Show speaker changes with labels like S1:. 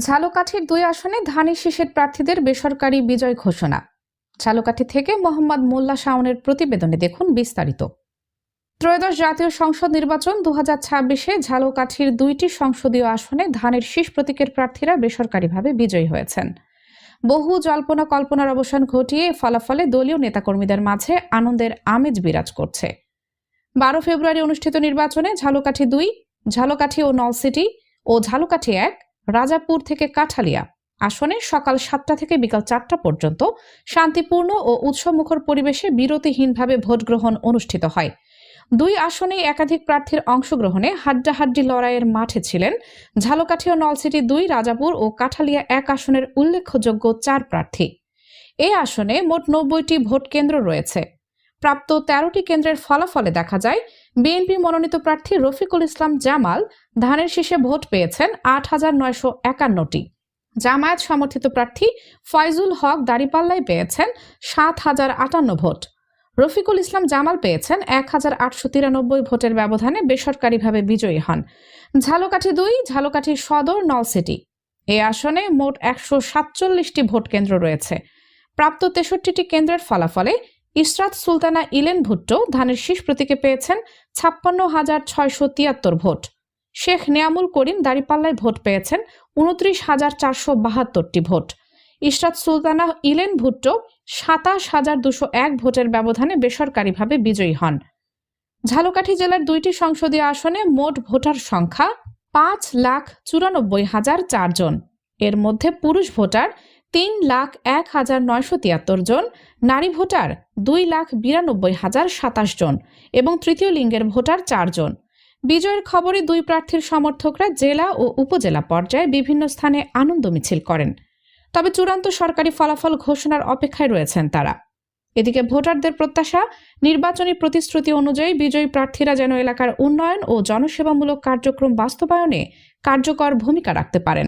S1: ঝালকাঠির 2 আসনে ধানের শীষের প্রার্থীদের বেসরকারি বিজয় ঘোষণা। ঝালকাঠি থেকে মোহাম্মদ মোল্লা শাওনের প্রতিবেদনে দেখুন বিস্তারিত। ত্রয়োদশ জাতীয় সংসদ নির্বাচন 2026-এ ঝালকাঠির 2টি সংসদীয় আসনে ধানের শীষ প্রতীকের প্রার্থীরা বেসরকারিভাবে বিজয়ী হয়েছেন। বহু জল্পনা কল্পনার অবসান ঘটিয়ে ফলাফলে দলীয় নেতাকর্মীদের মাঝে আনন্দের আমেজ বিরাজ করছে। 12 ফেব্রুয়ারি অনুষ্ঠিত নির্বাচনে ঝালকাঠি 2, ঝালকাঠি ও নলসিটি ও ঝালকাঠি 1, রাজাপুর থেকে কাঠালিয়া আসনে সকাল 7টা থেকে বিকাল 4টা পর্যন্ত শান্তিপূর্ণ ও উৎসবমুখর পরিবেশে বিরতিহীনভাবে ভোট গ্রহণ অনুষ্ঠিত হয়। 2 আসনেই একাধিক প্রার্থীর অংশগ্রহণে হাড্ডাহাড্ডি লড়াইয়ের মাঠে ছিলেন ঝালকাঠি ও নলসিটি 2, রাজাপুর ও কাঠালিয়া 1 আসনের উল্লেখযোগ্য 4 প্রার্থী। এই আসনে মোট 90টি ভোট কেন্দ্র রয়েছে। প্রাপ্ত 13টি কেন্দ্রের ফলাফলে দেখা যায়, বিএনপি মনোনীত প্রার্থী রফিকুল ইসলাম জামাল ধানের শীষে ভোট পেয়েছেন 8,951টি। জামায়াত সমর্থিত প্রার্থী ফয়জুল হক দাঁড়িপাল্লায় পেয়েছেন 7,058 ভোট। রফিকুল ইসলাম জামাল পেয়েছেন 1,893 ভোটের ব্যবধানে বেসরকারিভাবে বিজয়ী হন। ঝালকাঠি 2, ঝালকাঠি সদর, নলসিটি এই আসনে মোট 147টি ভোট কেন্দ্র রয়েছে। প্রাপ্ত 63টি কেন্দ্রের ফলাফলে ইসরাত সুলতানা ইলেন ভুট্টো ধানের শীষ প্রতীকে পেয়েছেন 56,673 ভোট। শেখ নিয়ামুল করিম দাঁড়িপাল্লায় ভোট পেয়েছেন 29,472টি ভোট। ইসরাত সুলতানা ইলেন ভুট্টো 27,201 ভোটের ব্যবধানে বেসরকারিভাবে বিজয়ী হন। ঝালকাঠি জেলার 2টি সংসদীয় আসনে মোট ভোটার সংখ্যা 5,94,004 জন। এর মধ্যে পুরুষ ভোটার 3,01,973 জন, নারী ভোটার 2,92,027 জন এবং তৃতীয় লিঙ্গের ভোটার 4 জন। বিজয়ের খবরে 2 প্রার্থীর সমর্থকরা জেলা ও উপজেলা পর্যায়ে বিভিন্ন স্থানে আনন্দ মিছিল করেন। তবে চূড়ান্ত সরকারি ফলাফল ঘোষণার অপেক্ষায় রয়েছেন তারা। এদিকে ভোটারদের প্রত্যাশা, নির্বাচনী প্রতিশ্রুতি অনুযায়ী বিজয়ী প্রার্থীরা যেন এলাকার উন্নয়ন ও জনসেবামূলক কার্যক্রম বাস্তবায়নে কার্যকর ভূমিকা রাখতে পারেন।